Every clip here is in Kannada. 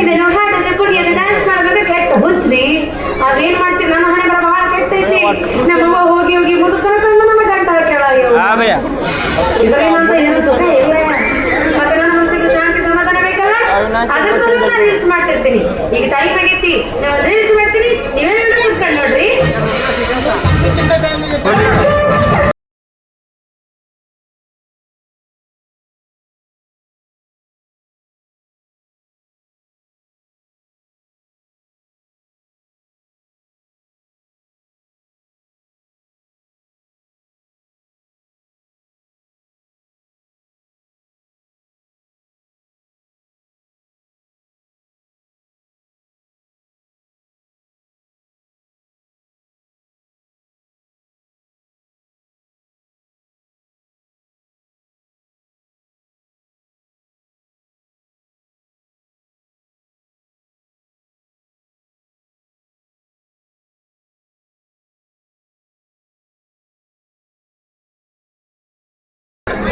ಇದೇನೋ ಹಾಡೋದು ಕುಡಿಯೋದು ಡ್ಯಾನ್ಸ್ ಮಾಡೋದು ಕೆಟ್ಟ ಹುಚ್ಚ್ರಿ. ಅದೇನ್ ಮಾಡ್ತೀರಿ, ನನ್ನ ಹಣೆ ಬರ ಬಹಳ ಕೆಟ್ಟ ಐತಿ. ನಮ್ಮವ್ವ ಹೋಗಿ ಹೋಗಿ ಮುದುಕರ ತಂದು ನನ್ನ ಗಂಟ ಕೆಳಗೆ ಇದರೇನಂತ ಏನು ಸುಖ ಇಲ್ಲ. ಮತ್ತೆ ನನ್ನ ಮನಸ್ಸಿಗೆ ಶಾಂತಿ ಸಮಾಧಾನ ಬೇಕಲ್ಲ, ಅದ್ರ ಸಲುವಾಗಿ ನಾನು ರೀಲ್ಸ್ ಮಾಡ್ತಿರ್ತೀನಿ. ಈಗ ಟೈಮ್ ಆಗೈತಿ, ನಾನು ರೀಲ್ಸ್ ಮಾಡ್ತೀನಿ, ನೀವೇನೆಲ್ಲ ಕೂತ್ಕೊಂಡು ನೋಡ್ರಿ.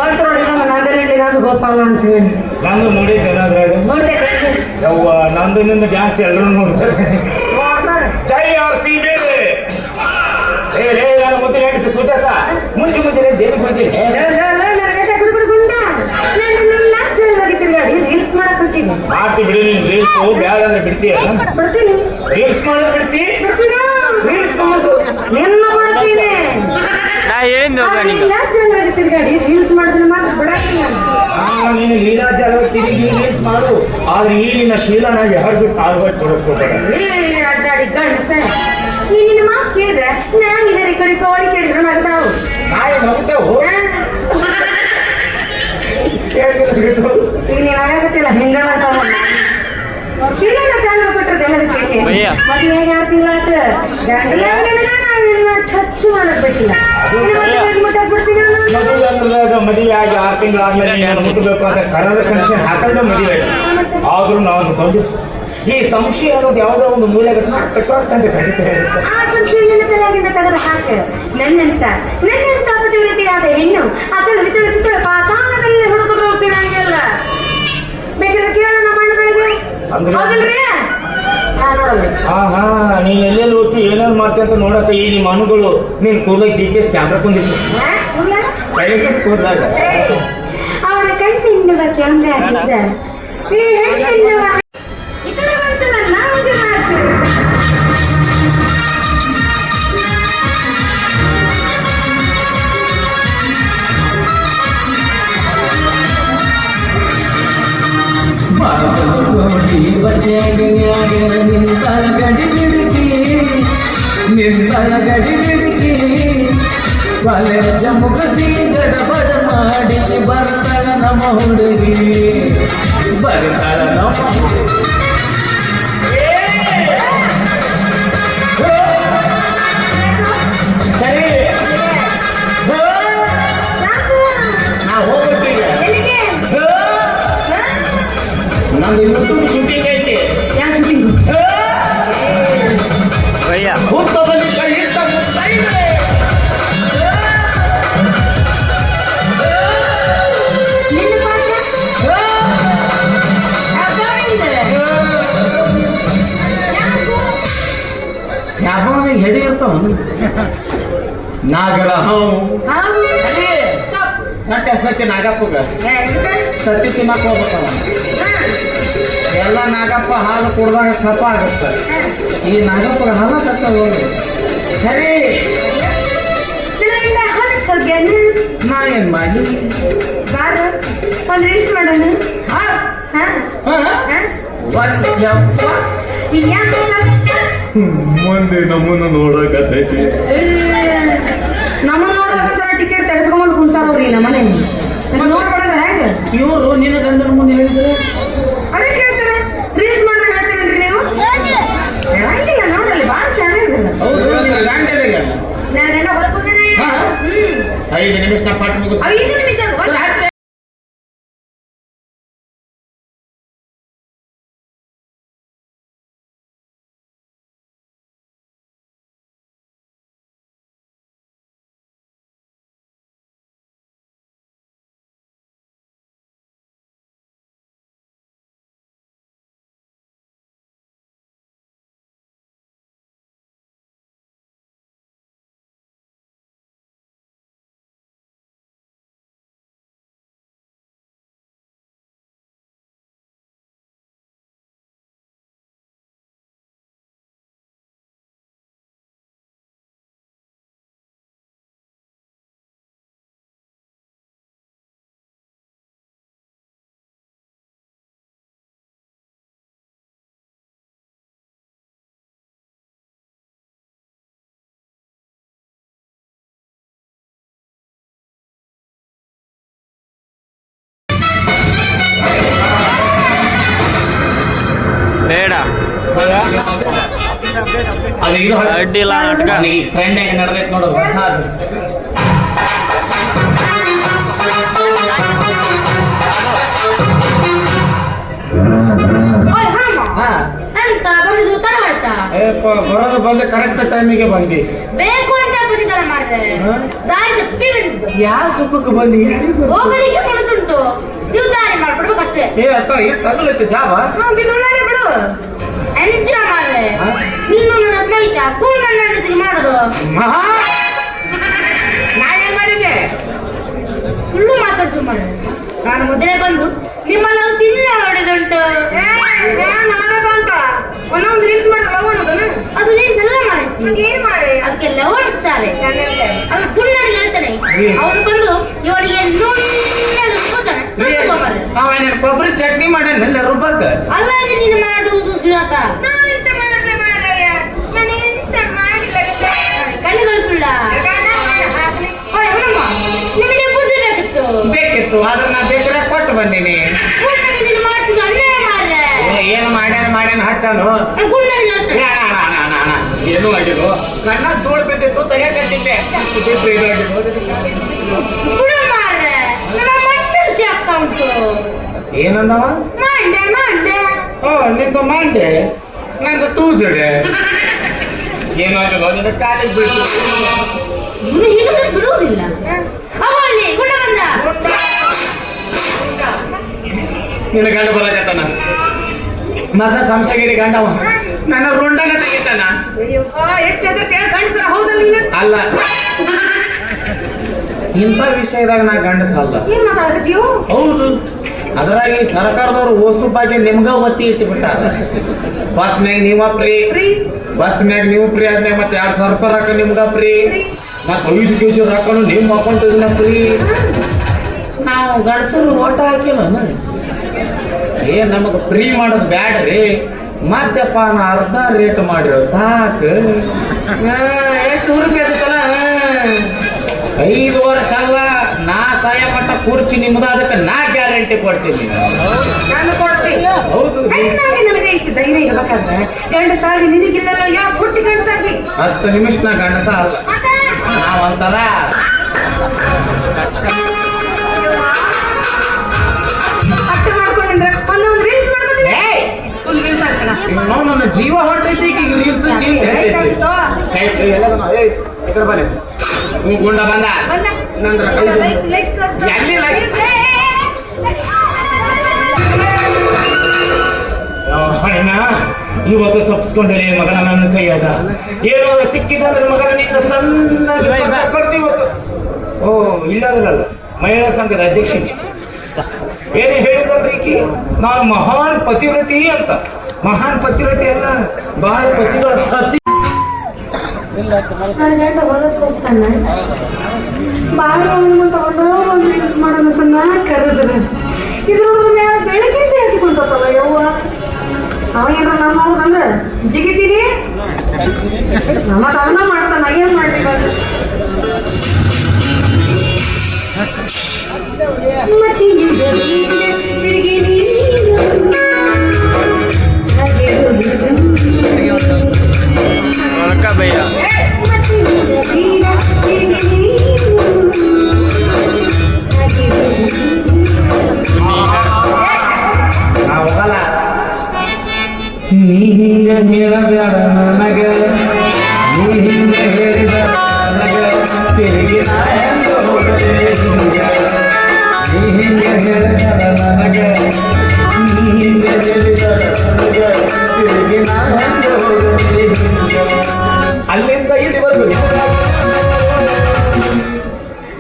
ಬಂತು ನೋಡಿ ನಮ್ಮ ನಂದನಹಳ್ಳಿ ನಂದು ಗೋಪಾಲ ಅಂತ ಹೇಳಿ. ನಂದು ನೋಡಿದ್ದೆ ಯವ್ವ, ನಂದು ನಿಂದು ಡ್ಯಾನ್ಸ್ ಎಲ್ಲರೂ ನೋಡ್ತಾರೆ. ಜೈ ಆರ್ ಸಿ ಬಿ. ನಾನು ಮುಂದೆ ಹೇಳಿದ್ದು ಸುಜಾತ, ಮುಂಚೆ ದೇವಿಗೆ ಬಂದಿಲ್ಲ. ರೀಲ್ಸ್ ಮಾಡಕ್ ಬಿಟ್ಟಿನಿ. ಮಾಡ್ತಿ ಬಿಡಿ, ನೀನು ರೀಲ್ಸ್ ಬ್ಯಾಡ ಅಂದ್ರೆ ಬಿಡ್ತೀಯ? ಬಿಡ್ತೀನಿ. ರೀಲ್ಸ್ ಮಾಡೋದು ಬಿಡ್ತಿ? ರೀಲ್ಸ್ ಮಾಡೋದು ನಿನ್ನ ಬಿಡ್ತೀನಿ. ತಿರ್ಗಾಡಿ ರೀಲ್ಸ್ ಮಾಡಿದ್ರೆ ಮಾತ್ರ ಬಿಡಾಕಿಲ್ಲ. ನೀನು ಲೀಲಾ ಜಾಗ ತಿರುಗಿ ರೀಲ್ಸ್ ಮಾಡು, ಆದ್ರೆ ಈ ನಿನ್ನ ಶೀಲನ ಯಾರಿಗೂ ಸಾಲ್ವಾಗಿ ಕೊಡೋಕೋಬೇಡ. ಅಡ್ಡಾಡಿ ಗಂಡಸ ನೀ ನಿನ್ನ ಮಾತು ಕೇಳಿದ್ರೆ ನಾನು ಈ ಕಡೆ ಕೋಳಿ ಕೇಳಿದ್ರೆ ನಗ್ತಾವು. ನಾಯಿ ನಗ್ತಾವು. ಈಗ ನೀನ್ ಆಗತ್ತಿಲ್ಲ ಹಿಂಗ ಬರ್ತಾವ. ಶೀಲನ ಚಾನಲ್ ಕೊಟ್ಟಿರೋದು ಎಲ್ಲರೂ ಕೇಳಿ. ಮದುವೆಗೆ 6 ತಿಂಗಳಾತ, ಟಚ್ ಮಾಡಕ್ ಬಿಟ್ಟಿಲ್ಲ. ಮದುವೆ ಆಗಿ 6 ತಿಂಗಳಾದ್ಮೇಲೆ ಮುಟ್ಟಬೇಕು ಅಂತ ಕನ್ನಡ ಕನೆಕ್ಷನ್ ಹಾಕೊಂಡು ಮದುವೆ ಆದ್ರೂ ನಾವು ಗಮನಿಸಿ ಈ ಸಂಶಯ ಅನ್ನೋದು ಯಾವುದೋ ಒಂದು ಮೂಲೆ ಕಟ್ಟುವಂತ ಖಂಡಿತ ಹೇಳುತ್ತೆ. ಆ ಸಂಶಯನ ತಲೆಯಾಗಿಂದ ತೆಗೆದು ಹಾಕ. ನನ್ನಂತ ಅಪತಿವ್ರತಿಯಾದ ಹೆಣ್ಣು ಅದಳು ತಿಳಿಸಿದಳು ಪಾತಾಳದಲ್ಲಿ ಹುಡುಕಿದ್ರು ಸಿಗಂಗಿಲ್ಲ. ಬೇಕಾದ್ರೆ ಕೇಳೋಣ ನಮ್ಮ ಅಣ್ಣಗಳಿಗೆ. ಹೌದಲ್ರಿ? ನೀನ್ ಎಲ್ಲೆಲ್ಲಿ ಹೋಗಿ ಏನೇನು ಮಾಡ್ತಿ ಅಂತ ನೋಡಕ್ಕ ಈ ನಿಮ್ಮ ಅನುಗಳು ನೀನ್ ಕೂದಲ GPS ಕ್ಯಾಮ್ರಾ ಕುಂದಿತ್ತು ಕೂದಲಾಗ ಅವರ ಕಣ್ಣಿಂದ ಕ್ಯಾಮ್ರಾ ಮುಖಸಿ ಗಡಬಡ ಮಾಡಿ ಬರ್ತಾಳ ನಮ್ಮ ಹುಡುಗಿ, ಬರ್ತಾಳ ನಮ್ಮ ಸರಿ. ನಾ ಹೋಗ್ಬೇಕೀಗ, ನಂದು ಯೂಟ್ಯೂಬ್ ಶೂಟಿಂಗ್ ಐತಿ. ಹುತ್ತದಲ್ಲಿ ಕಣ್ಣಿಟ್ಟ ಮುತ್ತೈದೆ. ಹೆಡಿ ಇರ್ತಾವ ನಾಗರ ಸತ್ಯ ನಾಗಪ್ಪಗ ಸತ್ಯ ತಿನ್ನಕ್ ಹೋಗ್ಬೇಕಲ್ಲ. ಎಲ್ಲ ನಾಗಪ್ಪ ಹಾಲು ಕುಡ್ದಾಗ ಕಪ್ಪ ಆಗುತ್ತೆ. ಈ ನಾಗಪ್ಪಗ ಹಾಲ ಕಟ್ಟ ಹೋಗಿ ಸರಿ. ನಾ ಏನ್ ಮಾಡಿ ಒಂದು ರೀಲ್ಸ್ ಮಾಡೋಣ. ಮುಂದೆ ನಮ್ಮನ್ನು ನೋಡಕತ್ತೈತಿ. ನಮ್ಮನ್ನ ನೋಡಕತ್ತಾರ, ಟಿಕೆಟ್ ತೆಗೆಸ್ಕೊಂಬಂದು ಕುಂತಾರವ್ರಿ ನಮ್ಮನೆ. ನೋಡ್ಬೇಡಲ್ಲ ಹೆಂಗ ಇವರು ನಿನ್ನ ಗಂಡನ ಮುಂದೆ ಹೇಳಿದ್ರೆ ಅದೇ ಕೇಳ್ತಾರೆ. ರೀಲ್ಸ್ ಮಾಡಿದ್ರೆ ಹೇಳ್ತೀರಲ್ರಿ ನೀವು? ಹೇಳಂಗಿಲ್ಲ ನೋಡಲ್ಲಿ ಭಾಳ ಚೆನ್ನಾಗಿಲ್ಲ. ಹೌದು, ನಿನ್ನ ಗಂಡನಿಗೆ ನಾನು ಹೊರಗೆ 5 ನಿಮಿಷ ಪಾಠ ಮುಗಿಸ್ 5 ನಿಮಿಷ ಬೇಡ ಅದು ಇದು ಅಡ್ಡಿಲ್ಲ ನಾಟಕ. ಟ್ರೆಂಡ್ ಆಗಿ ನಡೆದೈತೆ ನೋಡು ಹೊಸ ಅದು. ಹಾ. ಎಂತ ಬಂದಿದ್ದು ತಡವಾಯ್ತಾ? ಏಪ್ಪ ಬರೋದು ಬಂದೆ ಕರೆಕ್ಟ್ ಟೈಮಿಗೆ ಬಂದಿ. ಬೇಕು ಅಂತ ಬಂದಿದ್ದಲ್ಲ ಮಾರ್ರೆ. ಹಾ? ದಾರಿ ತಪ್ಪಿ ಬಂದಿದ್ದು. ಯಾವ ಸುಖಕ್ಕೆ ಬಂದಿ? ಹೋಗಲಿಕ್ಕೆ ಮನದುಂಟು, ನೀವು ದಾರಿ ಮಾಡ್ಬಿಡ್ಬೇಕಷ್ಟೇ. ಏ ಅಕ್ಕ ಏನ್ ತಗಲೈತೆ ಜಾವ? ಬಿಡುಗಡೆ ಬಿಡು, ಎಂಜಾಯ್ ಮಾಡ್ರೆ. ಹಾ? ನೀನು ನನ್ನ ಸ್ನೇಹಿತ ಕೂಲ್ ನನ್ನ ಜೊತೆಗೆ ಮಾಡೋದು ಮಹಾ ನಾನೇನ್ ಮಾಡಿದ್ದೆ? ಸುಳ್ಳು ಮಾತಾಡ್ತು ಮಾರ್ರೆ. ನಾನು ಮೊದಲೇ ಬಂದು ನಿಮ್ಮನ್ನ ತಿನ್ನ ನೋಡಿದುಂಟು. ಒಂದೊಂದು ರೀಲ್ಸ್ ಮಾಡಿದ್ರೆ ಲವಣದನ ಅದು ನೀನ್ ಎಲ್ಲ ಮಾಡಿರ್ತೀನಿ. ಏನ್ ಮಾರೆ ಅದಕ್ಕೆ ಲವಣ ಇರ್ತಾರೆ. ಅದು ಗುಣ್ಣರಿಗೆ ಹೇಳ್ತಾನೆ. ಅವನು ಕಂಡು ಇವಳಿಗೆ ನುಣ್ಣಗೆ ಅವೇನೇನು ಕೊಬ್ಬರಿ ಚಟ್ನಿ ಮಾಡ್ಯಾನ ರುಬ್ಬಕ್ಕ. ಅಲ್ಲ ಇದು ನೀನು ಮಾಡುವುದು ಸುಳ್ಳಾಕ. ನಾನೆಂತ ಮಾಡಿದೆ ಮಾರಯ್ಯ, ನಾನು ಎಂತ ಮಾಡಿಲ್ಲ. ಕಣ್ಣುಗಳು ಸುಳ್ಳ. ನಿಮಗೆ ಬುದ್ಧಿ ಬೇಕಿತ್ತು. ಬೇಕಿತ್ತು ಆದ್ರೆ ನಾ ಬೇಕಾದ್ರೆ ಕೊಟ್ಟು ಬಂದೀನಿ. ಗುಣ್ಣಗೆ ನೀನು ಮಾಡ್ತಿದ್ದು ಅನ್ಯಾಯ ಮಾರ್ರೆ. ಏನ್ ಮಾಡ್ಯಾನ ಹಚ್ಚಾನು ಗುಣ್ಣರಿಗೆ ಹೇಳ್ತಾನೆ. ಏನು ಆಗಿದ್ದು ಕಣ್ಣ ಧೂಳು ಬಿದ್ದಿತ್ತು ತೆಗೆಕತ್ತಿದ್ದೆ. ಬಿಡು ಮಾರ್ರೆ, ನನ್ನ ಮಂಡೆ ಆಗ್ತಾ ಉಂಟು. ಏನಂದವ? ಮಂಡೆ ಓ ನಿಂದು ಮಂಡೆ ನಂದು ತೂಸಡೆ. ಏನಾಗಿಲ್ಲ ನಿನ್ನ ಕಾಲಿಗೆ ಬಿಟ್ಟು ಇವನು ಹೀಗೆ ಬಿಡುವುದಿಲ್ಲ. ಅವಲ್ಲಿ ಗುಣ ಬಂದ. ನಿನ್ನ ಗಂಡ ಬರಕತ್ತಾನ. ಮತ್ತ ಸಂಶಯಗಿರಿ ಗಂಡವ ನನ್ನ ರುಂಡನ ತೆಗಿತಾನ. ಎಷ್ಟು ಹೆದರ್ತಿ ಗಂಡಸರ ಹೌದಲ್ಲ ನೀನು? ಅಲ್ಲ ಇಂಥ ವಿಷಯದಾಗ ನಾ ಗಂಡಸಲ್ಲ. ಏನ್ ಮಾತಾಡಕತ್ತೀಯೋ? ಹೌದು, ಅದರಾಗಿ ಸರ್ಕಾರದವ್ರು ಓಸು ಬಗ್ಗೆ ನಿಮ್ಗ ಒತ್ತಿ ಇಟ್ಟುಬಿಟ್ಟಾರ. ಬಸ್ ಮ್ಯಾಗ ನೀವ ಫ್ರೀ, ಬಸ್ ಮ್ಯಾಗ ನೀವು ಫ್ರೀ ಆದ್ಮೇಲೆ ಮತ್ತೆ 2,000 ರೂಪಾಯಿ ರೊಕ್ಕ ನಿಮ್ಗ ಫ್ರೀ, ಮತ್ತೆ 5 ಕೆಜಿ ರೊಕ್ಕನು ನಿಮ್ಮ ಅಕೌಂಟ್ ಫ್ರೀ. ನಾವು ಗಂಡಸರು ಓಟ ಹಾಕಿಲ್ಲ. ಏ ನಮಗ ಫ್ರೀ ಮಾಡೋದು ಬ್ಯಾಡ್ರಿ, ಮದ್ಯಪಾನ ಅರ್ಧ ರೇಟ್ ಮಾಡಿರೋ ಸಾಕು. ಎಷ್ಟು ರೂಪಾಯಿ ಅದಕ್ಕಲ್ಲ? 5 ವರ್ಷ ಅಲ್ಲ, ನಾ ಸಹಾಯ ಪಟ್ಟ ಕುರ್ಚಿ ನಿಮ್ದು, ಅದಕ್ಕೆ ನಾ ಗ್ಯಾರಂಟಿ ಕೊಡ್ತೀನಿ. ನಾನು ಕೊಡ್ತೀನಿ. ಹೌದು, ಹೆಣ್ಣಾಗಿ ನನಗೆ ಇಷ್ಟು ಧೈರ್ಯ ಇರ್ಬೇಕಾದ್ರೆ ಗಂಡಸಾಗಿ ನಿನಗಿಲ್ಲಲ್ಲ ಯಾವ ಪುಟ್ಟಿ ಗಂಡಸಾಗಿ 10 ನಿಮಿಷ ನಾ ಗಂಡಸ ಅಲ್ಲ, ನಾವಂತಾರ ಅಷ್ಟು ಮಾಡ್ಕೊಂಡಿದ್ರೆ ಒಂದೊಂದು ರೀಲ್ಸ್ ಮಾಡ್ಕೊತೀನಿ. ಏಯ್! ಒಂದು ರೀಲ್ಸ್ ಹಾಕೋಣ. ನಾವು ನನ್ನ ಜೀವ ಹೊಟ್ಟೈತಿ ಈಗ ರೀಲ್ಸ್ ಚೀಂತ ಗುಂಡ ಬಂದ ನಂದ್ರ ಎಲ್ಲಿ ಲೈಕ್ ಹಣಿನ ಇವತ್ತು ತಪ್ಪಿಸ್ಕೊಂಡೇನೆ ಮಗನ ನನ್ನ ಕೈಯಾಗ. ಏನಾದ್ರು ಸಿಕ್ಕಿದಂದ್ರೆ ಮಗನ ನಿನ್ನ ಸಣ್ಣ ಕೊಡ್ತೀವತ್ತು. ಓ ಇಲ್ಲಾದ್ರಲ್ಲ ಮಹಿಳಾ ಸಂಘದ ಅಧ್ಯಕ್ಷನಿಗೆ ಏನೇ ಹೇಳಿದ್ರಿ ಈಕಿ, ನಾನು ಮಹಾನ್ ಪತಿವ್ರತಿ ಅಂತ. ಮಹಾನ್ ಪತಿವ್ರತಿ ಅಲ್ಲ, ಬಹಳ ಪತಿಗಳ ಸತಿ. ನನ್ನ ಗಂಡ ಹೊರಕ್ಕೆ ಹೋಗ್ತಾನೆ, ಬಾಳ ಒಂದು ರೀಲ್ಸ್ ಮಾಡೋದಂತ ನಾನು ಕರೆದ್ರೆ ಇದ್ರೊಳಗೆ ಮ್ಯಾಲ ಬೆಳಗ್ಗೆ ಎತ್ಕೊಂತಲ್ಲ ಯವ್ವ. ಅವಾಗೇನ ನಾನು ನೋಡುದಂದ್ರೆ ಜಿಗಿತೀನಿ, ನಮ್ಮ ತನ್ನ ಮಾಡ್ತಾನ. ಏನ್ ಮಾಡ್ಲಿ ಭಯ್ಯ ನಾವು ಹೋಗಲ್ಲ. ನೀ ಹಿಂಗ ಹೇಳಬೇಡ ನನಗ, ನೀ ಹಿಂಗ ಹೇಳಿದ ನನಗ ತಿರುಗಿ ನಾ ಹೆಂಗ ಹೋಗಲೇ ಹಿಂಗ. ನೀ ಹಿಂಗ ಹೇಳಿದ ನನಗ, ನೀ ಹಿಂಗ ಹೇಳಿದ ನನಗ ತಿರುಗಿ ನಾ ಹೆಂಗ ಹೋಗಲೇ ಹಿಂಗ. ಅಲ್ಲಿಂದ ಇಲ್ಲಿ ಬಂದು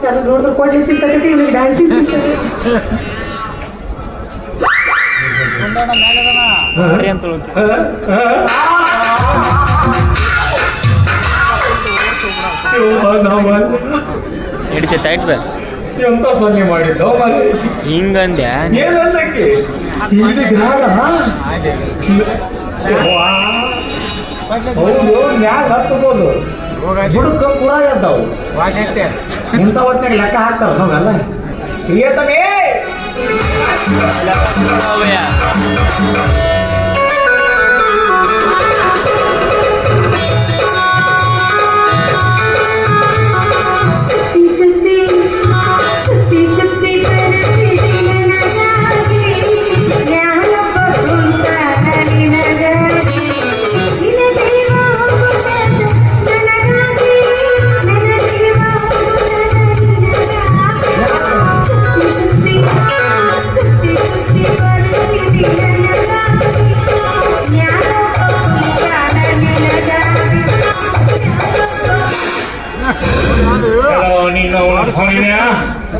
ನನಗೆ ನೋಡಿದ್ರೆ ಕೊಡ್ಲಿ ಚಿಂತಕತಿ, ಇವ್ನಿಗೆ ಡ್ಯಾನ್ಸಿಂಗ್ ಚಿಂತಕತಿ. ಅಂತ ಹಿಡಿತೈತೆ ಆಯ್ತು ಬೇ ಎಂತ ಸೊನ್ನೆ ಮಾಡಿದ್ದ ಹಿಂಗಂದ್ಯಾ ಏನಂದಕ್ಕೆ ಇದು ಗಾಢ. ಹೌದು, ಮ್ಯಾಗ ಹತ್ತಬಹುದು, ಬುಡಕ ಪೂರ ಎದ್ದಾವು. ಇಂಥ ಹೊತ್ತಿನಾಗ ಲೆಕ್ಕ ಹಾಕ್ತಾರ ನಾವೆಲ್ಲ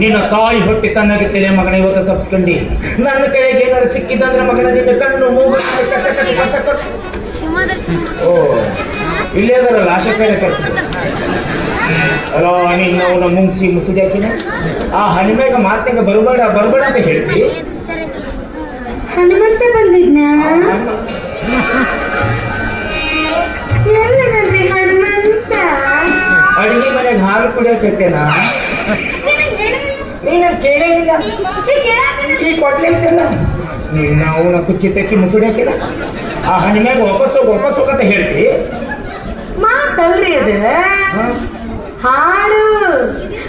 ನಿನ್ನ ತಾಯಿ ಹೊಟ್ಟೆ ತನ್ನಾಗಿದ್ದೇನೆ ಮಗನ ಇವತ್ತು ತಪ್ಪಿಸ್ಕೊಂಡಿ. ನನ್ನ ಕೈಗೆ ಏನಾದ್ರು ಸಿಕ್ಕಿದಂದ್ರೆ ಮಗನ ನಿನ್ನ ಕಣ್ಣು ಮೂಗು ಕಚ್ಚ ಕಚ್ಚ ಕಚ್ಚ ಕಚ್ಚ. ಓ ಇಲ್ಲೇ ಅದರಲ್ಲ ಆಶೆ ಕಡೆ ಅಲೋ ನೀನು ಅವನ ಮುಂಗ್ಸಿ ಮುಸುಡಿ ಹಾಕಿನ ಆ ಹಣಿಮೆಗ ಮಾತಿಗೆ ಬರಬೇಡ ಬರಬೇಡ ಅಂತ ಹೇಳ್ತಿ. ಹನುಮಂತ ಬಂದಿದ್ನ ಎಲ್ಲದಲ್ರಿ ಹನುಮಂತ? ಅಡಿಗೆ ಮನೆಗೆ ಹಾಲು ಕುಡಿಯೋಕೈತೇನಾ? ನೀನು ಕೇಳೇ ಇಲ್ಲ ಈ ಕೊಡ್ಲೇ ಐತಲ್ಲ ನೀನು ಅವನ ಕುಚ್ಚಿ ತೆಕ್ಕಿ ಮುಸುಡಿ ಹಾಕಿನ ಆ ಹಣಿಮ್ಯಾಗ ವಾಪಸ್ ಹೋಗಂತ ಹೇಳ್ತಿ. ಮಾತಲ್ರಿ ಅದು ಹಾಡು,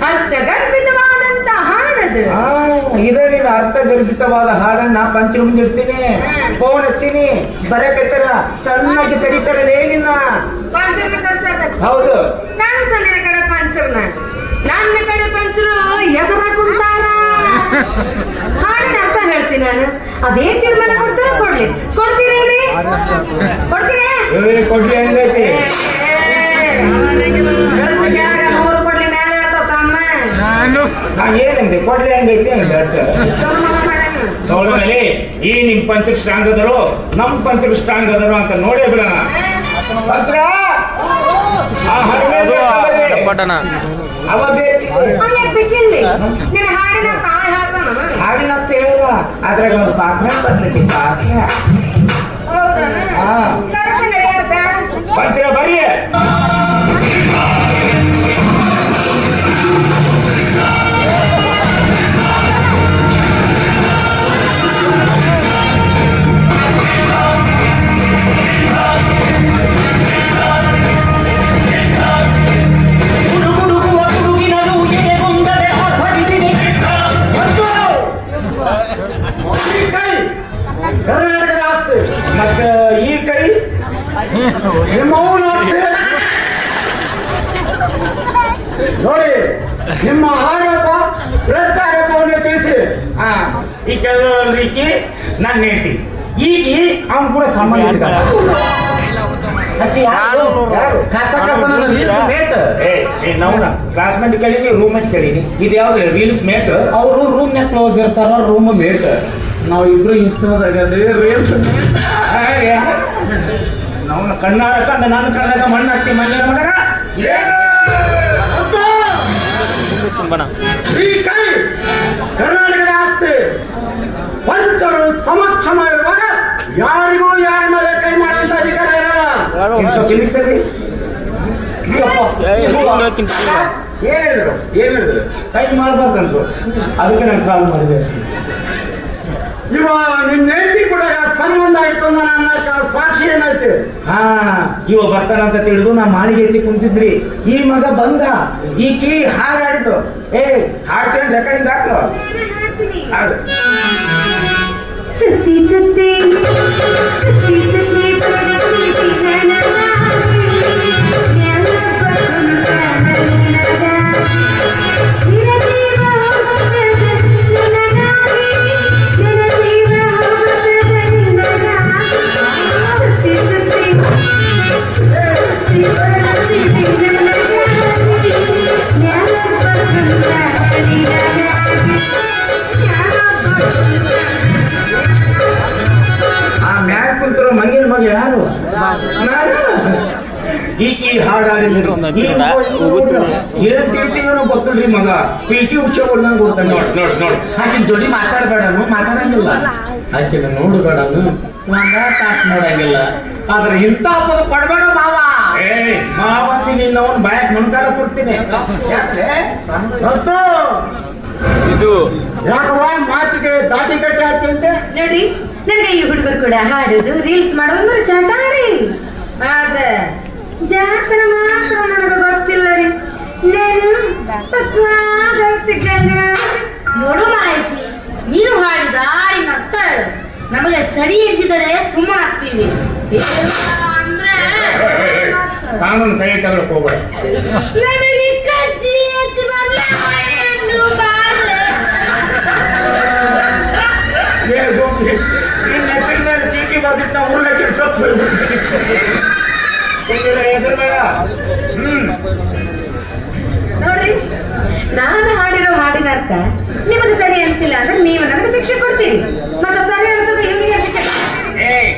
ಅರ್ಥಗರ್ಭಿತವಾದಂತ ಹಾಡದು. ಇದರಿಂದ ಅರ್ಥಗರ್ಭಿತವಾದ ಹಾಡನ್ನ ಪಂಚರು ಮುಂದಿಡ್ತೀನಿ. ಫೋನ್ ಹಚ್ಚಿನಿ ಬರಕತ್ತಾರ ಸಣ್ಣಗೆ ತೆಗಿತಾರಲೇ ನಿನ್ನ. ಹೌದು ನಾನು ಸಣ್ಣ ಕಡೆ ಪಂಚರ್ ನನ್ನ ಕಡೆ ಪಂಚರು ಎಸರ ಕುಂತಾರ. ಹಾಡಿನ ಅರ್ಥ ಹೇಳ್ತೀನಿ ನಾನು. ಅದೇ ತೀರ್ಮಾನ ಕೊಡ್ತೀರ ಕೊಡ್ಲಿ ಕೊಡ್ತೀರಿ ಕೊಡ್ತೀನಿ ಕೊಡ್ಲಿ ಹಂಗೈತಿ. ಮೂರು ಕೊಡ್ಲಿ ಮೇಲೆ ಹೇಳ್ತಾವ ತಮ್ಮ. ನಾ ಏನಂದೆ ಕೊಡ್ಲಿ ಹಂಗೈತಿ ಹಂಗ ನೋಡ್ಮೇಲೆ ಈ ನಿಮ್ ಪಂಚರ್ ಸ್ಟ್ರಾಂಗ್ ಅದರು ನಮ್ ಪಂಚರ್ ಸ್ಟ್ರಾಂಗ್ ಅದರು ಅಂತ ನೋಡೇ ಬಿಡೋಣ. ಪಂಚರ ಪಟನ ಅವ ಬೇಕಿಲ್ಲಿ ನಿನ್ನ ಹಾಡಿನ ತಾವೇ ಹೇಳ್ತಾನ. ಹಾಡಿನ ಅಂತ ಹೇಳಿಲ್ಲ ಅದ್ರಾಗ ಒಂದು ಪಾತ್ರ ಬರ್ತೈತಿ. ಪಾತ್ರ ಪಂಚರ ಬರ್ರಿ. ಕರ್ನಾಟಕದ ಆಸ್ತಿ ಮತ್ತ ಈ ಕೈ ನಿಮ್ಮ ಅವನ ಆಸ್ತಿ. ನೋಡಿ ನಿಮ್ಮ ಆರೋಪ ಪ್ರತ್ಯಾರೋಪವನ್ನು ತಿಳಿಸಿ. ಈ ಕೆಲವರಿಗೆ ನನ್ನ ಹೇಳ್ತಿ ಈಗ ಅವನು ಕೂಡ ಸಂಬಂಧ ಇಟ್ಕೊಂಡ. ಕ್ಲಾಸ್ಮೇಟ್ ಕೇಳೀನಿ ರೂಮ್ಮೇಟ್ ಕೇಳೀನಿ ಇದು ಯಾವ್ದು ರೀಲ್ಸ್ ಮೇಟ್. ಅವರು ರೂಮ್ ನ ಕ್ಲೋಸ್ ಇರ್ತಾರ ರೂಮ್ ಮೇಟ್. ನಾವು ಇಬ್ರು ಇನ್ಸ್ಟಾದಾಗ ರೀಲ್ಸ್ ನಾವು ಕಣ್ಣಾರ ಕಂಡ ನಾನು ಕಣ್ಣಾಗ ಮಣ್ಣು ಹಾಕ್ತಿ ಮಣ್ಣಿನ ಮಗ ತುಂಬಣ ಈ ಕೈ ಕರ್ನಾಟಕದ ಆಸ್ತಿ. ಪಂಚರು ಸಮಕ್ಷಮ ಇರುವಾಗ ಯಾರಿಗೂ ಯಾರ ಮೇಲೆ ಕೈ ಮಾಡುವಂತ ಅಧಿಕಾರ ಇರಲ್ಲ. ಸರಿ ಏನ್ ಹೇಳಿದ್ರು ಕೈ ಮಾಡ್ಬಾರ್ದಂದ್ರು ಅದಕ್ಕೆ ನಾನು ಕಾಲ್ ಮಾಡಿದೆ. ಇವ ನಿನ್ನ ಹೆಂಡತಿ ಕೂಡ ಸಂಬಂಧ ಇಟ್ಕೊಂಡ ನನ್ನ ಸಾಕ್ಷಿ ಏನೈತಿ? ಇವ ಬರ್ತಾನಂತ ತಿಳಿದು ನಾ ಮಾಳಿಗೆ ಎತ್ತಿ ಕುಂತಿದ್ರಿ. ಈ ಮಗ ಬಂದ ಈಕಿ ಹಾಡಾಡಿದ್ದು. ಹಾಡ್ತೀನಿ ರೆಕಾರ್ಡಿಂಗ್ ಹಾಕ್ಲು. ಹೌದು ಸುತ್ತಿ ಸುತ್ತಿ ಸುತ್ತಿ ಸುತ್ತಿ ಆ ಮ್ಯಾಕ್ ಕುಂತಿರೋ ಮಂಗಿನ ಮಗ ಯಾರು? ಈಕಿ ಹಾಡಾಡಿದ್ರು ಏನ್ ತಿಳಿತೀವನೋ ಗೊತ್ತಿಲ್ರಿ ಮಗ. PT ಉಷಾ ಕೊಡ್ದಂಗ ಕೊಡ್ತಾನೆ. ನೋಡ್ ಆಕಿನ ಜೋಡಿ ಮಾತಾಡ್ಬೇಡನು ಮಾತಾಡಂಗಿಲ್ಲ. ಆಕಿನ ನೋಡ್ಬೇಡನು ಒಂದ ತಾಸ್ ನೋಡಂಗಿಲ್ಲ. ಆದ್ರೆ ಇಂಥ ಪದ ಕೊಡ್ಬೇಡ ಮಾವ. ಮಾವಂತಿ ನಿನ್ನ ಅವನ್ ಬಾಯಕ್ ಮುನ್ಕಾರ ಕೊಡ್ತೀನಿ. ಇದು ಯಾಕವ್ವ ಮಾತಿಗೆ ದಾಟಿ ಕಟ್ಟಿ ಆಗ್ತಂತೆ? ನೋಡ್ರಿ ನನಗೆ ಈ ಹುಡುಗರು ಕೂಡ ಹಾಡುದು ರೀಲ್ಸ್ ಮಾಡೋದು ಅಂದ್ರೆ ಚಟಾರಿ. ಅದ ಜಾತನ ಮಾತ್ರ ನನಗೆ ಗೊತ್ತಿಲ್ಲ ರೀ. ನೋಡು ಮಾಹಿತಿ ನೀನು ಹಾಡಿದ ಹಾಡಿನ ಅರ್ಥ ಹೇಳು. ನಮಗೆ ಸರಿ ಎನಿಸಿದರೆ ಸುಮ್ಮನಾಗ್ತೀವಿ. ಅಂದ್ರೆ ಕಾನೂನು ಕೈ ತಗೊಳಕ್ ಹೋಗ್ಬೇಡ. ನಮಗೆ ಕಜ್ಜಿ ಎತ್ತಿ ಬರ್ಲಾ ಏನು ಬಾರ್ಲೆ. ನಿನ್ನ ಹೆಸರಿನಲ್ಲಿ ಚೀಟಿ ಬರ್ದಿಟ್ಟು ನಾವು ಊರ್ನ ಕೆಲಸ ಹೆದರ್ಬೇಡ. ನೋಡ್ರಿ ನೋಡಿ, ನಾನು ಹಾಡಿರೋ ಹಾಡಿನ ಅರ್ಥ ನಿಮಗೆ ಸರಿ ಅನಿಸಿಲ್ಲ ಅಂದ್ರೆ ನೀವು ನನಗೆ ಶಿಕ್ಷೆ ಕೊಡ್ತೀರಿ. ಮತ್ತೆ ಸರಿ ಅನ್ಸೋದು ಇವನಿಗೆ ಶಿಕ್ಷೆ.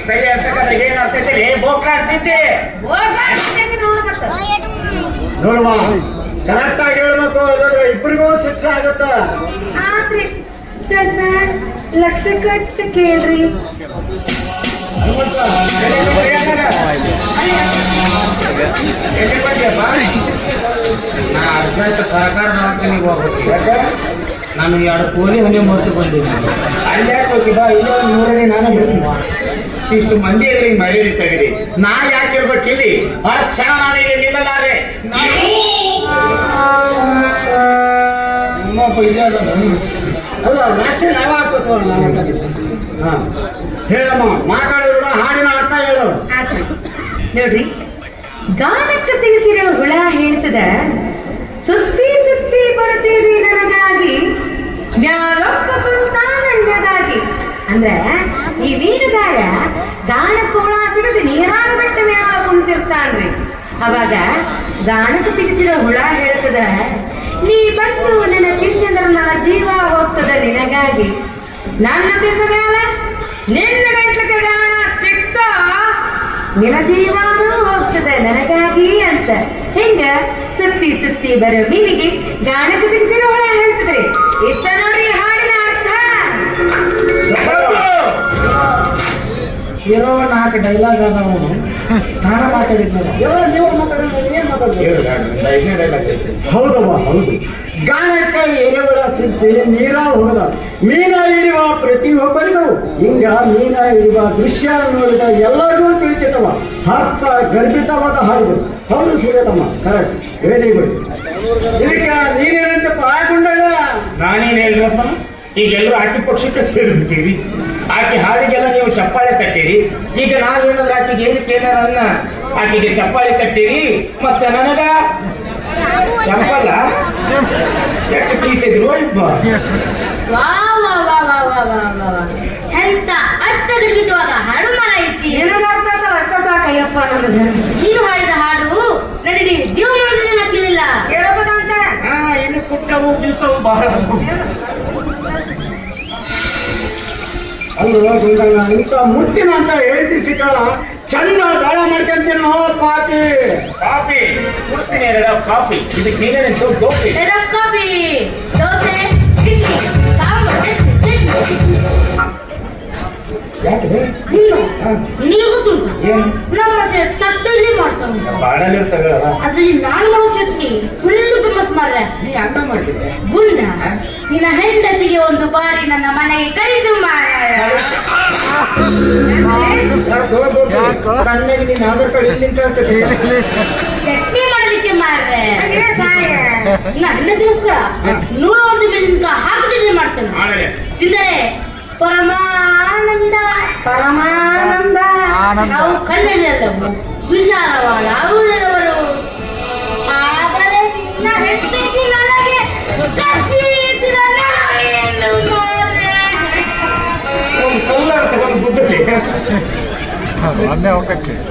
ಸರಿ ಅನ್ಸಕ್ಕ ಏನ್ ಅರ್ಥೈತಿ ಬೋಕ ಅನ್ಸಿದ್ದೆ ನೋಡುವ ಕರೆಕ್ಟ್ ಆಗಿ ಹೇಳ್ಬೇಕು, ಇಲ್ಲಾಂದ್ರೆ ಇಬ್ಬರಿಗೂ ಶಿಕ್ಷೆ ಆಗುತ್ತ. ಆತ್ರಿ ಸ್ವಲ್ಪ ಲಕ್ಷ ಕಟ್ಟು ಕೇಳ್ರಿ. ನಾ ಅರ್ಜೆಂಟ್ ಸಹಕಾರ ದವಾಖಾನೆಗೆ ಹೋಗ್ಬೇಕು. ನಾನು 2 ಕೋಳಿ ಹನಿ ಮರೆತು ಬಂದಿದ್ದೀನಿ. ಅಲ್ಲಿ ಯಾಕೆ ಹೋಗಿಬಾ, ಇನ್ನೊಂದು 100 ನಾನು ಬಿಡ್ತೀನಿ. ಇಷ್ಟು ಮಂದಿ ಎದುರಿ ಮರ್ಯಾದೆ ತೆಗೀರಿ. ನಾ ಯಾಕೆ ಇರ್ಬೇಕು ಇಲ್ಲಿ? ಆ ಕ್ಷಣ ನಾಳೆಗೆ ನಿಲ್ಲಲಾರೆ. ಇನ್ನೊಬ್ಬ ಇಲ್ಲೇ ಅಲ್ಲ ಲಾಸ್ಟ್ ನಾವ ಹಾಕ್ಬೇಕು. ಹಾ ಹೇಳಮ್ಮ, ಮಾತಾಡಿದ್ರು ಹಾಡಿನ ಅರ್ಥ ಹೇಳು. ಆತ್ರಿ ನೋಡ್ರಿ, ಗಾನಕ್ಕೆ ಸಿಗಿಸಿರೋ ಹುಳ ಹೇಳ್ತದ, ಸುತ್ತಿ ಸುತ್ತಿ ಬರ್ತೀರಿ ನನಗಾಗಿ, ಮ್ಯಾಲೊಬ್ಬ ಕುಂತ ನನಗಾಗಿ. ಅಂದ್ರೆ ಈ ಮೀನುಗಾರ ಗಾಣಕ್ಕೆ ಹುಳ ಸಿಗಿಸಿ ನೀರಾಗ ಬಿಟ್ಟ ಮ್ಯಾಲ ಕುಂತಿರ್ತಾನ್ರಿ. ಅವಾಗ ಗಾಣಕ್ಕೆ ಸಿಗಿಸಿರೋ ಹುಳ ಹೇಳ್ತದ, ನೀ ಬಂದು ನನ್ನ ತಿಂದ್ರೆ ನನ್ನ ಜೀವ ಹೋಗ್ತದ ನಿನಗಾಗಿ. ನನ್ನ ತಿಂದ ಮ್ಯಾಲ ನಿನ್ನ ಗಂಟ್ಲಕ್ಕೆ ಗಾಣ ಸಿಕ್ತ, ನಿನ್ನ ಜೀವನೂ ಹೋಗ್ತದೆ ನನಗಾಗಿ ಅಂತ. ಹಿಂಗ ಸುತ್ತಿ ಸುತ್ತಿ ಬರೋ ಮೀನಿಗೆ ಗಾಣಕ್ಕೆ ಸಿಗಿಸಿರೋ ಹುಳ ಹೇಳ್ತದ್ರಿ. ಇಷ್ಟ ನೋಡ್ರಿ ಹಾಡಿನ ಅರ್ಥ. ಇರೋ 4 ಡೈಲಾಗ್ ಅದಾವನು ನಾನು ಮಾತಾಡಿದ್ನ. ನೀವು ಹೌದವ್ವ, ಹೌದು. ಗಾನಕ್ಕ ಎರೆಹುಳ ಸಿಗಿಸಿ ನೀರ ಹೋಗದ, ಮೀನ ಹಿಡಿಯುವ ಪ್ರತಿಯೊಬ್ಬರಿಗೂ ಹಿಂಗ ಮೀನ ಹಿಡಿಯುವ ದೃಶ್ಯ ನೋಡಿದ ಎಲ್ಲರಿಗೂ ತಿಳಿತವ. ಅರ್ಥ ಗರ್ಭಿತವಾದ ಹಾಡಿದರು. ಹೌದು ಸೂರ್ಯತಮ್ಮ, ಕರೆಕ್ಟ್, ವೆರಿ ಗುಡ್. ಇದಕ್ಕ ನೀನೇನಂತಪ್ಪ ಆಗೊಂಡಲ್ಲ. ನಾನೇನು ಹೇಳಿರಪ್ಪ, ಈಗ ಎಲ್ಲರೂ ಆಕೆ ಪಕ್ಷಕ್ಕೆ ಸೇರಿಬಿಟ್ಟಿರಿ. ಆಕೆ ಹಾಡಿಗೆಲ್ಲ ನೀವು ಚಪ್ಪಾಳೆ ತಟ್ಟಿರಿ. ಈಗ ನಾವೇನಾದ್ರೂ ಆಕೆಗೆ ಏನಕ್ಕೆ ಏನಾರ ಆಕೆಗೆ ಚಪ್ಪಾಳೆ ತಟ್ಟಿರಿ, ಮತ್ತೆ ನನಗ ಚಪ್ಪಲ್ಲ ಎಷ್ಟು ಕೀತಿದ್ರು ವಾ ವಾ ವಾ ವಾ ವಾ ವಾ ವಾ ವಾ. ಎಂತ ಅರ್ಥಗರ್ಭಿತವಾದ ಹಾಡು ಮರ ಐತಿ. ಏನಾದ್ರು ಅರ್ಥ ಆಯ್ತಲ್ಲ ಅಷ್ಟ ಸಾಕಯ್ಯಪ್ಪ ನನಗೆ. ನೀನು ಹಾಡಿದ ಹಾಡು ನನಗೆ ಜೀವನದಲ್ಲಿ ಕೇಳಿಲ್ಲ. ಕೇಳಪ್ಪದ ಅಂತ ಇನ್ನು ಕುಟ್ಟವು ಬೀಸವು ಬಹಳ ಅಲ್ವ ಗುಂಡಣ್ಣ. ಇಂಥ ಮುಟ್ಟಿನ ಅಂತ ಹೇಳ್ತಿ ಸಿಕ್ಕಲ್ಲ, ಚಂದ ಗಾಳ ಮಾಡ್ಕೊಂತೀನಿ. ನೋ ಕಾಫಿ ಕಾಫಿ ಕುಡಿಸ್ತೀನಿ, 2 ಕಾಫಿ. ಇದಕ್ಕೆ ನೀನೇನು ಕಾಫಿ ಕಾಫಿ, ದೋಸೆ, ಇಡ್ಲಿ, ಸಾಂಬಾರ್, ಚಟ್ನಿ. ಯಾಕೆ ನಿನಗೆ ಗೊತ್ತುಂಟು ಏನು ನಮ್ಮ ತಟ್ಟಲ್ಲಿ ಮಾಡ್ತಾನೆ. ಬಾಡಲ್ಲಿ ಇರ್ತಾಗಲ್ಲ, ಅದ್ರಲ್ಲಿ ನಾನು ಮಾಡೋ ಚಟ್ನಿ ಫುಲ್ ಫೇಮಸ್ ಮಾಡ್ದೆ. ನೀ ಅನ್ನ ಮಾಡ್ತಿದ್ದೆ. ಗುಂಡ ನಿನ್ನ ಹೆಂಡತಿಗೆ ಒಂದು ಬಾರಿ ನನ್ನ ಮನೆಗೆ ಕರೆದು ಸಣ್ಣಗೆ ನೀನು ಆಧಾರ್ ಕಾರ್ಡ್ ಇಲ್ಲಿಂದ ಚಟ್ನಿ ಮಾಡಲಿಕ್ಕೆ ಮಾರ್ರೆ. ನನ್ನದೋಸ್ಕರ 101 ಮೆಣಸಿನಕಾಯಿ ಹಾಕಿ ಚಟ್ನಿ ಮಾಡ್ತೇನೆ. ತಿಂದರೆ ಪರಮಾನಂದ ಪರಮಾನಂದ. ನಾವು ಕಣ್ಣಲ್ಲವು ವಿಶಾಲವಾದ ಹೃದಯದವರು. ಆದರೆ ನಿನ್ನ ಹೆಂಡತಿ ನನಗೆ ಕಚ್ಚಿದ ನಾಯಿಯನ್ನು ಮಾರ್ರೆ. ಒಂದು ಕಲ್ಲರ್ ತಗೊಂಡು ಬುದ್ಧಿ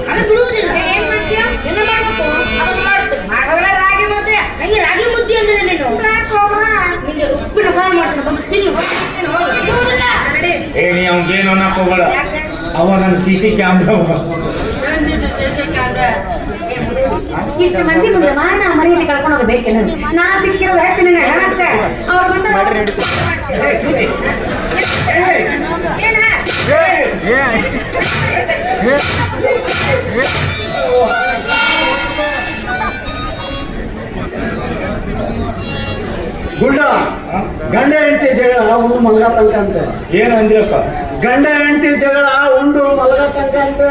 ನಾನು ಬಿಡುವುದಿಲ್ಲ. ಏನ್ ಮಾಡ್ತೀಯ? என்ன ಮಾಡ್ಬೇಕು ಅದನ್ನು ಮಾಡ್ತೇನೆ. ಮಾಡೋದ್ರೆ ರಾಗಿ ಮುದ್ದೆ. ನಂಗೆ ರಾಗಿ ಮುದ್ದೆ ಅಂದ್ರೆ ನೀನು ನಿಂಗೆ ಉಪ್ಪಿನ ಸಾರು ಮಾಡ್ತೇನೆ, ಬಂದು ತಿನ್ನು. ಬಿಡುವುದಿಲ್ಲ. ಏ ನೀ ಅವ್ನಿಗೇನು ಅನ್ನಕ್ಕೆ ಹೋಗಲ್ಲ, ಅವ ನನ್ನ CC ಕ್ಯಾಮ್ರಾ. ಇಷ್ಟು ಮಂದಿ ಮುಂದೆ ಮಾನ ಮರ್ಯಾದೆ ಕಳ್ಕೊಂಡು ಹೋಗ್ಬೇಕೇನು? ನಾ ಸಿಕ್ಕಿರೋ ಹೆಚ್ಚು ನಿನ್ನ ಹೆಣಕ್ಕೆ ಅವ್ರು ಬಂದ ಗುಂಡ ಗಂಡ ಹೆಂಡತಿ ಜಗಳ ಉಂಡು ಮಲ್ಗ ತನಕ ಅಂತ. ಏನು ಅಂದ್ರಪ್ಪ? ಗಂಡ ಹೆಂಡತಿ ಜಗಳ ಉಂಡು ಮಲ್ಗ ತನಕ ಅಂತ.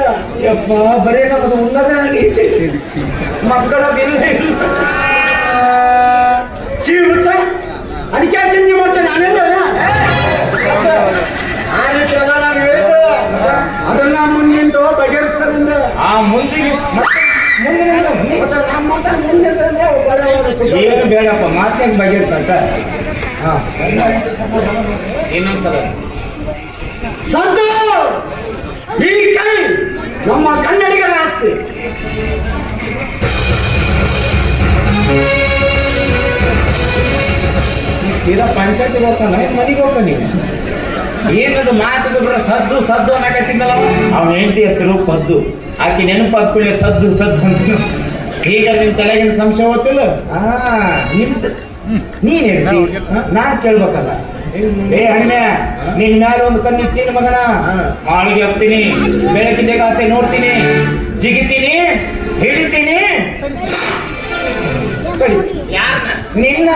ಯಪ್ಪ ಬರೀ ನಮ್ಮದು ಉಣ್ಣದೇ ಆಗೈತಿ, ಮಕ್ಕಳದಿಲ್ಲ ಚೀರುಚ. ಅದಕ್ಕೆ ಚೇಂಜ್ ಮಾಡ್ತೇನೆ ನಾನೇನು ಆ ರೀತಿ ಎಲ್ಲ ನಾನು ಹೇಳಿದ್ದು. ಅದನ್ನ ಮುಂದಿಂದು ಬಗೆಹರಿಸ್ತಾರಿಂದ ಆ ಮುಂದಿಗೆ ಏನು ಬೇಡಪ್ಪ, ಮಾತೇನು ಬಗೆಹರಿಸಂತ. ಇನ್ನೊಂದ್ಸಲ ಸಂತು ಈ ಕೈ ನಮ್ಮ ಕನ್ನಡಿಗರ ಆಸ್ತಿ. ಸೀದಾ ಪಂಚಾಯತಿಗೆ ಹೋಗ್ತಾನ ಮನೆಗೆ ಹೋಗ್ತಾನ ನೀನು ಏನದು ಮಾತಿಗೆ ಬರ ಸದ್ದು ಸದ್ದು ಅನ್ನಕತ್ತಿದ್ದಲ್ಲ ಅವನ ಹೆಂಡತಿ ಹೆಸರು ಪದ್ದು. ಆಕೆ ನೆನಪಾದ ಕೂಡಲೇ ಸದ್ದು ಸದ್ದು ಅಂತ. ಈಗ ನಿನ್ ತಲೆಗಿನ ಸಂಶಯ ಗೊತ್ತಿಲ್ಲ ನೀನ್ ಹೇಳ್ತಿ ನಾನ್ ಕೇಳ್ಬೇಕಲ್ಲ. ಏ ಹಣ್ಣೆ ನಿನ್ ಮ್ಯಾಲೆ ಒಂದು ಕಣ್ಣಿತ್ತೀನಿ ಮಗನ. ಮಾಳಿಗೆ ಹೋಗ್ತೀನಿ, ಬೆಳಕಿನ ಆಸೆ ನೋಡ್ತೀನಿ, ಜಿಗಿತೀನಿ, ಹಿಡಿತೀನಿ. ಯಾರನ್ನ ನಿನ್ನ